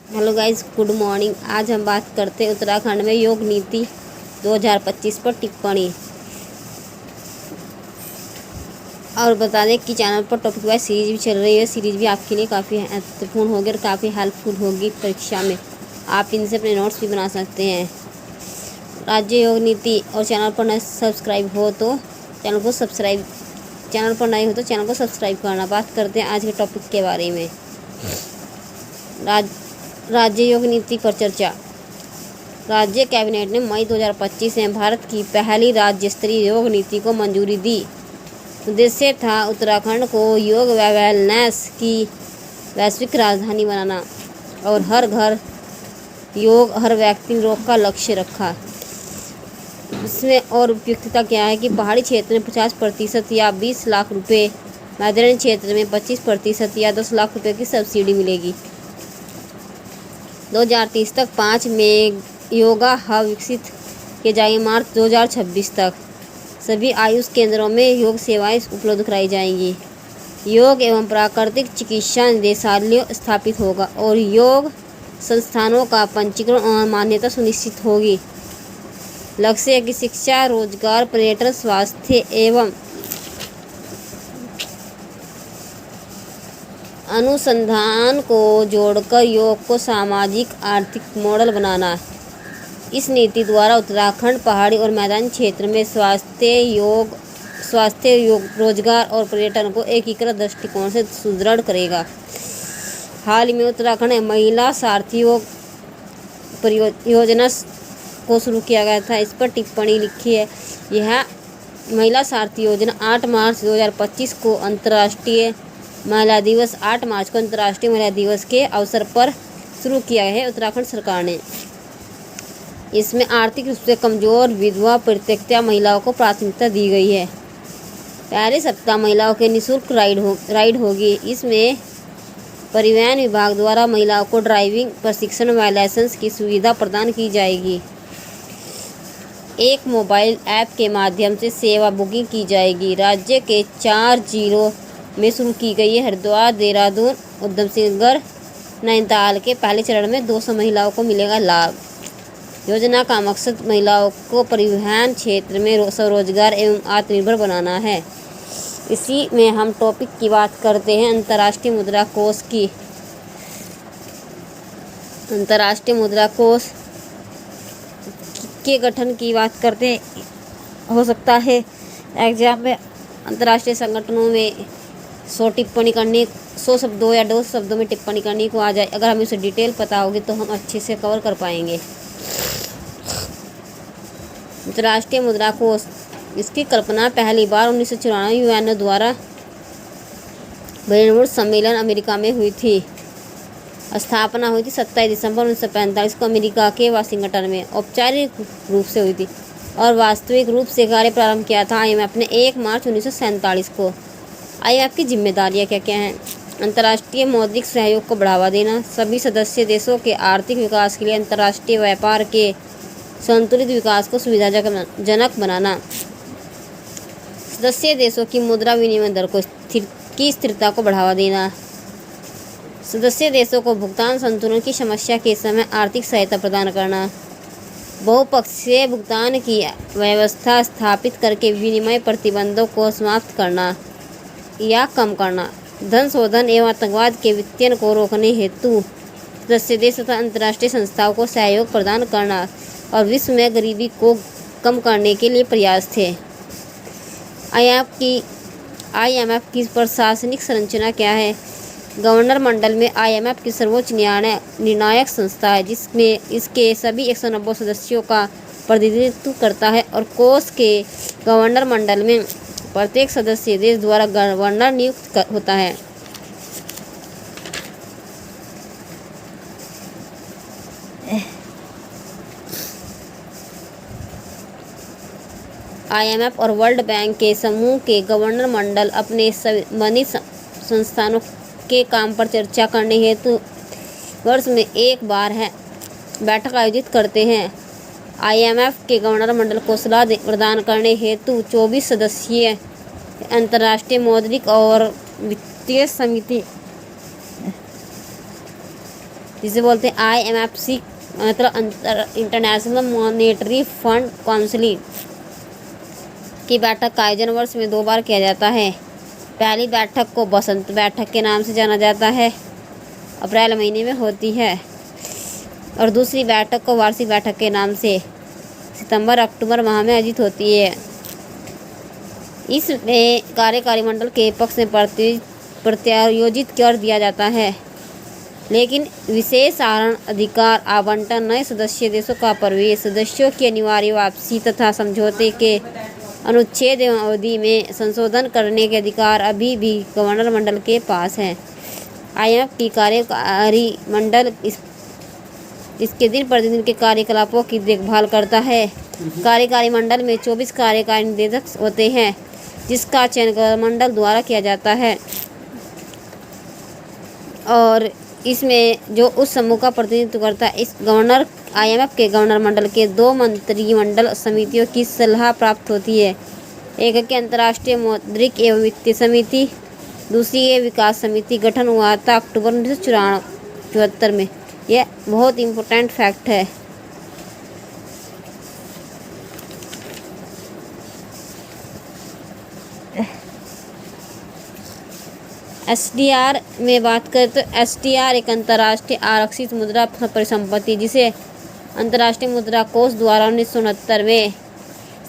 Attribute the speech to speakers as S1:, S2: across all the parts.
S1: Hello guys, good morning. आज हम बात करते हैं उत्तराखंड में योग नीति 2025 पर टिप्पणी। और बता दें कि चैनल पर टॉपिक वाइज सीरीज भी चल रही है। सीरीज भी आपके लिए काफ़ी महत्वपूर्ण होगी और काफ़ी हेल्पफुल होगी परीक्षा में। आप इनसे अपने नोट्स भी बना सकते हैं। राज्य योग नीति और चैनल पर नए सब्सक्राइब हो तो चैनल को सब्सक्राइब करना। बात करते हैं आज के टॉपिक के बारे में। राज्य योग नीति पर चर्चा। राज्य कैबिनेट ने मई 2025 में भारत की पहली राज्य स्तरीय योग नीति को मंजूरी दी। उद्देश्य था उत्तराखंड को योग व वेलनेस की वैश्विक राजधानी बनाना और हर घर योग हर व्यक्ति रोग का लक्ष्य रखा। इसमें और उपयुक्तता क्या है कि पहाड़ी क्षेत्र में 50% या 20 लाख रुपए, मैदानी क्षेत्र में 25% या 10 लाख रुपए की सब्सिडी मिलेगी। 2030 तक 5 में योगा हब विकसित किए जाएंगे। मार्च 2026 तक सभी आयुष केंद्रों में योग सेवाएं उपलब्ध कराई जाएंगी। योग एवं प्राकृतिक चिकित्सा निदेशालय स्थापित होगा और योग संस्थानों का पंजीकरण और मान्यता सुनिश्चित होगी। लक्ष्य है कि शिक्षा, रोजगार, पर्यटन, स्वास्थ्य एवं अनुसंधान को जोड़कर योग को सामाजिक आर्थिक मॉडल बनाना। इस नीति द्वारा उत्तराखंड पहाड़ी और मैदानी क्षेत्र में स्वास्थ्य, योग, रोजगार और पर्यटन को एकीकृत दृष्टिकोण से सुदृढ़ करेगा। हाल ही में उत्तराखंड में महिला सारथी योग परियोजना को शुरू किया गया था। इस पर टिप्पणी लिखी है। यह महिला सारथी योजना 8 मार्च 2025 को अंतर्राष्ट्रीय महिला दिवस 8 मार्च को अंतर्राष्ट्रीय महिला दिवस के अवसर पर शुरू किया है उत्तराखंड सरकार ने। इसमें आर्थिक रूप से कमजोर, विधवा, परित्यक्ता महिलाओं को प्राथमिकता दी गई है। पहले सप्ताह महिलाओं के निःशुल्क राइड होगी। इसमें परिवहन विभाग द्वारा महिलाओं को ड्राइविंग प्रशिक्षण व लाइसेंस की सुविधा प्रदान की जाएगी। एक मोबाइल ऐप के माध्यम से सेवा बुकिंग की जाएगी। राज्य के 4 जिलों में शुरू की गई है। हरिद्वार, देहरादून, उधमसिंह, नैनीताल के पहले चरण में 200 महिलाओं को मिलेगा लाभ। योजना का मकसद महिलाओं को परिवहन क्षेत्र में स्वरोजगार एवं आत्मनिर्भर बनाना है। इसी में हम टॉपिक की बात करते हैं अंतर्राष्ट्रीय मुद्रा कोष की। अंतर्राष्ट्रीय मुद्रा कोष के गठन की बात करते हैं। हो सकता है एग्जाम में अंतर्राष्ट्रीय संगठनों में 100 शब्दों या 2 शब्दों में टिप्पणी करने को आ जाए। अगर हमें उसे डिटेल पता होगी तो हम अच्छे से कवर कर पाएंगे। अंतर्राष्ट्रीय मुद्रा कोष, इसकी कल्पना पहली बार 1994 यूएनओ द्वारा ब्रेटन सम्मेलन अमेरिका में हुई थी। स्थापना हुई थी 27 दिसंबर 1945 को अमेरिका के वाशिंगटन में। औपचारिक रूप से हुई थी और वास्तविक रूप से कार्य प्रारंभ किया था IMF ने 1 मार्च 1947 को। IMF की जिम्मेदारियां क्या क्या हैं? अंतर्राष्ट्रीय मौद्रिक सहयोग को बढ़ावा देना, सभी सदस्य देशों के आर्थिक विकास के लिए अंतर्राष्ट्रीय व्यापार के संतुलित विकास को सुविधाजनक बनाना, सदस्य देशों की मुद्रा विनिमय दर की स्थिरता को बढ़ावा देना, सदस्य देशों को भुगतान संतुलन की समस्या के समय आर्थिक सहायता प्रदान करना, बहुपक्षीय भुगतान की व्यवस्था स्थापित करके विनिमय प्रतिबंधों को समाप्त करना या कम करना, धन शोधन एवं आतंकवाद के वित्तीयन को रोकने हेतु सदस्य देश तथा अंतर्राष्ट्रीय संस्थाओं को सहयोग प्रदान करना और विश्व में गरीबी को कम करने के लिए प्रयास थे। IMF की प्रशासनिक संरचना क्या है? गवर्नर मंडल में IMF की सर्वोच्च निर्णायक संस्था है, जिसमें इसके सभी 190 सदस्यों का प्रतिनिधित्व करता है। और कोष के गवर्नर मंडल में प्रत्येक सदस्य देश द्वारा गवर्नर नियुक्त होता है। IMF और वर्ल्ड बैंक के समूह के गवर्नर मंडल अपने संबंधित संस्थानों के काम पर चर्चा करने हेतु वर्ष में एक बार बैठक आयोजित करते हैं। IMF के गवर्नर मंडल को सलाह प्रदान करने हेतु 24 सदस्यीय अंतर्राष्ट्रीय मौद्रिक और वित्तीय समिति जिसे बोलते हैं IMFC, मतलब इंटरनेशनल मॉनेटरी फंड काउंसिल की बैठक का आयोजन वर्ष में 2 बार किया जाता है। पहली बैठक को बसंत बैठक के नाम से जाना जाता है, अप्रैल महीने में होती है, और दूसरी बैठक को वार्षिक बैठक के नाम से सितंबर अक्टूबर माह में आयोजित होती है। इसमें कार्यकारी मंडल के पक्ष में प्रत्यायोजित कर दिया जाता है, लेकिन विशेष अधिकार आवंटन, नए सदस्य देशों का प्रवेश, सदस्यों की अनिवार्य वापसी तथा समझौते के अनुच्छेद एवं अवधि में संशोधन करने के अधिकार अभी भी गवर्नर मंडल के पास हैं। IMF की कार्यकारी मंडल इसके दिन प्रतिदिन के कार्यकलापों की देखभाल करता है। कार्यकारी मंडल में 24 कार्यकारी निदेशक होते हैं, जिसका चयन गवर्नर मंडल द्वारा किया जाता है, और इसमें जो उस समूह का प्रतिनिधित्व करता है, इस गवर्नर IMF के गवर्नर मंडल के 2 मंत्रिमंडल समितियों की सलाह प्राप्त होती है। एक की अंतर्राष्ट्रीय मौद्रिक एवं वित्तीय समिति, दूसरी है विकास समिति। गठन हुआ था अक्टूबर 1974 में। यह बहुत इम्पोर्टेंट फैक्ट है। SDR में बात करें तो SDR एक अंतर्राष्ट्रीय आरक्षित मुद्रा परिसंपत्ति, जिसे अंतर्राष्ट्रीय मुद्रा कोष द्वारा 1969 में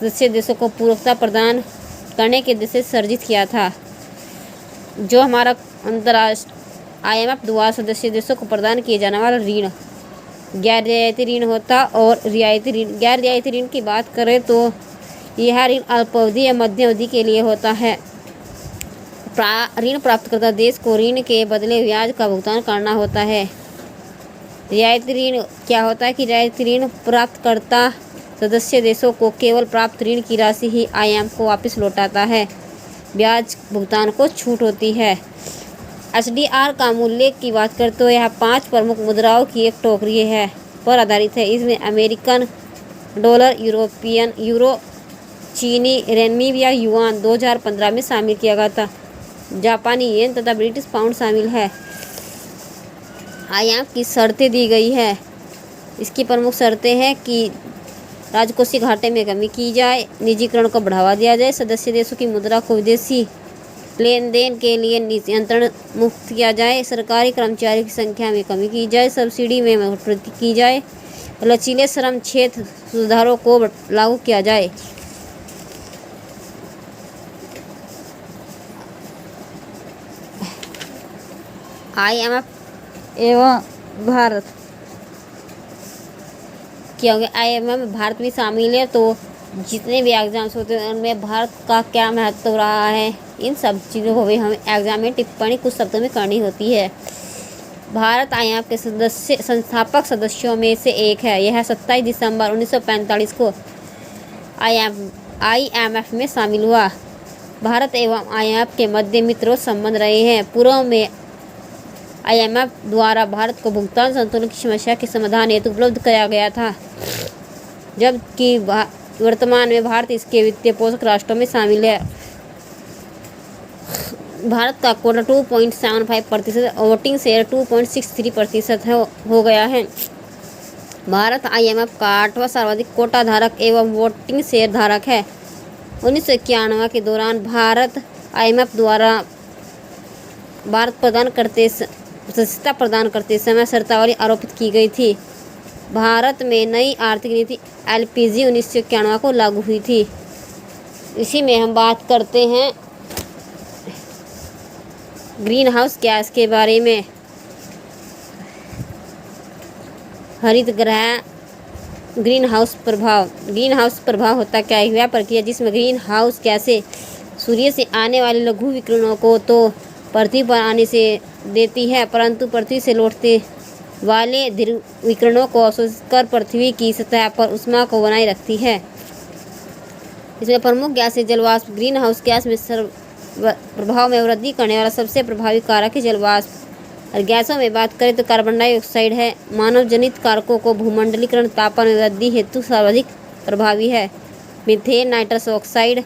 S1: सदस्य देशों को पूरकता प्रदान करने के उद्देश्य से सर्जित किया था। जो हमारा अंतर्राष्ट्रीय IMF द्वारा सदस्य देशों को प्रदान किए जाने वाला ऋण गैर रियायती ऋण होता, और रियायती ऋण, गैर रियायती ऋण की बात करें तो यह ऋण अल्पावधि या मध्यम अवधि के लिए होता है। ऋण प्राप्तकर्ता देश को ऋण के बदले ब्याज का भुगतान करना होता है। रियायती ऋण क्या होता है कि रियायती ऋण प्राप्तकर्ता सदस्य देशों को केवल प्राप्त ऋण की राशि ही IMF को वापस लौटाता है, ब्याज भुगतान को छूट होती है। SDR का मूल्य की बात करें तो यह 5 प्रमुख मुद्राओं की एक टोकरी है पर आधारित है। इसमें अमेरिकन डॉलर, यूरोपियन यूरो, चीनी रेनमी या युआन 2015 में शामिल किया गया था, जापानी येन तथा ब्रिटिश पाउंड शामिल है। IMF की शर्तें दी गई है। इसकी प्रमुख शर्तें हैं कि राजकोषीय घाटे में कमी की जाए, निजीकरण को बढ़ावा दिया जाए, सदस्य देशों की मुद्रा को विदेशी लेन देन के लिए नियंत्रण मुक्त किया जाए, सरकारी कर्मचारियों की संख्या में कमी की जाए, सब्सिडी में बढ़ोतरी की जाए, लचीले श्रम क्षेत्र सुधारों को लागू किया जाए। IMF एवं भारत क्या होगा, IMF में भारत भी शामिल है, तो जितने भी एग्ज़ाम्स होते हैं उनमें भारत का क्या महत्व रहा है, इन सब चीज़ों को भी हमें एग्ज़ाम में टिप्पणी कुछ शब्दों में करनी होती है। भारत IMF के संस्थापक सदस्यों में से एक है। यह 27 दिसंबर 1945 को IMF में शामिल हुआ। भारत एवं IMF के मध्य मित्रों संबंध रहे हैं। पूर्व में IMF द्वारा भारत को भुगतान संतुलन की समस्या के समाधान हेतु उपलब्ध कराया गया था, जबकि वर्तमान में भारत इसके वित्तीय पोषक राष्ट्रों में शामिल है। भारत का कोटा 2.75% और वोटिंग शेयर 2.63% हो गया है। भारत IMF का 8वां सर्वाधिक कोटा धारक एवं वोटिंग शेयर धारक है। 1991 के दौरान भारत IMF द्वारा सदस्यता प्रदान करते समय शर्तावली आरोपित की गई थी। भारत में नई आर्थिक नीति LPG 1991 को लागू हुई थी। इसी में हम बात करते हैं ग्रीन हाउस गैस के बारे में। हरित गृह ग्रीन हाउस प्रभाव होता क्या है? वह प्रक्रिया जिसमें ग्रीन हाउस गैसें सूर्य से आने वाले लघु विकिरणों को तो पृथ्वी पर आने से देती है, परंतु पृथ्वी से लौटते वाले विकिरणों को अवशोषित कर पृथ्वी की सतह पर ऊष्मा को बनाए रखती है। इसमें प्रमुख गैसें जलवाष्प। ग्रीन हाउस गैस में प्रभाव में वृद्धि करने वाला सबसे प्रभावी कारक है जलवाष्प। और गैसों में बात करें तो कार्बन डाइऑक्साइड है। मानव जनित कारकों को भूमंडलीकरण तापमान में वृद्धि हेतु सर्वाधिक प्रभावी है। मीथेन, नाइट्रस ऑक्साइड,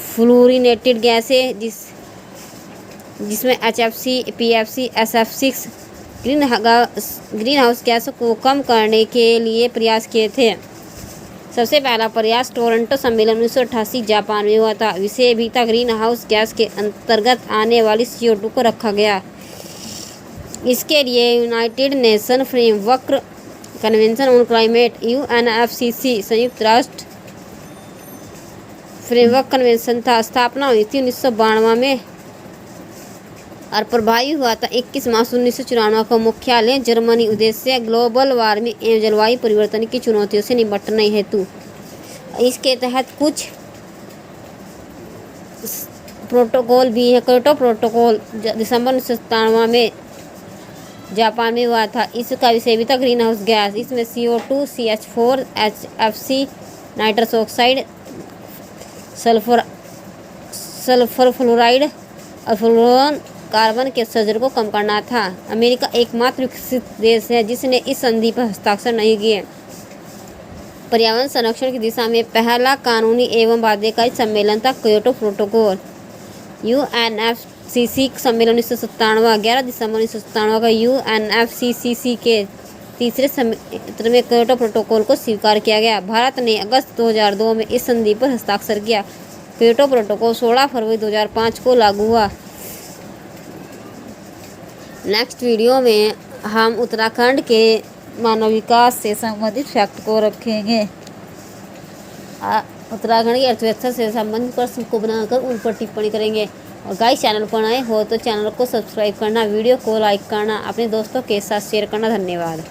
S1: फ्लोरिनेटेड गैसें जिसमें HFC, PFC, SF6 green house गैसों को कम करने के लिए प्रयास किए थे। सबसे पहला प्रयास टोरंटो सम्मेलन 1988 जापान में हुआ था। विषय भी था ग्रीन हाउस गैस के अंतर्गत आने वाली CO2 को रखा गया। इसके लिए United nation framework convention on climate UNFCCC संयुक्त राष्ट्र फ्रेमवर्क कन्वेंशन था स्थापना हुई थी 1992 में और प्रभावी हुआ था 21 मार्च 1994 का। मुख्यालय जर्मनी। उद्देश्य ग्लोबल वार्मिंग एवं जलवायु परिवर्तन की चुनौतियों से निपटने हेतु इसके तहत कुछ प्रोटोकॉल भी है। क्योटो प्रोटोकॉल दिसंबर 1997 में जापान में हुआ था। इसका विषय भी था ग्रीन हाउस गैस। इसमें CO2, CH4, HFC, nitrous oxide, sulphur fluoride और फ्लोरोन कार्बन के उत्सर्जन को कम करना था। अमेरिका एकमात्र विकसित देश है जिसने इस संधि पर हस्ताक्षर नहीं किए। पर्यावरण संरक्षण की दिशा में पहला कानूनी एवं बाध्यकारी सम्मेलन था क्योटो प्रोटोकॉल। UNFCCC सम्मेलन 1997 11 दिसंबर 1997 का UNFCCC के तीसरे सत्र में क्योटो प्रोटोकॉल को स्वीकार किया गया। भारत ने अगस्त 2002 में इस संधि पर हस्ताक्षर किया। क्योटो प्रोटोकॉल 16 फरवरी 2005 को लागू हुआ। नेक्स्ट वीडियो में हम उत्तराखंड के मानव विकास से संबंधित फैक्ट को रखेंगे। उत्तराखंड की अर्थव्यवस्था से संबंधित प्रश्न को बनाकर उन पर टिप्पणी करेंगे। और गाइस, चैनल पर नए हो तो चैनल को सब्सक्राइब करना, वीडियो को लाइक करना, अपने दोस्तों के साथ शेयर करना। धन्यवाद।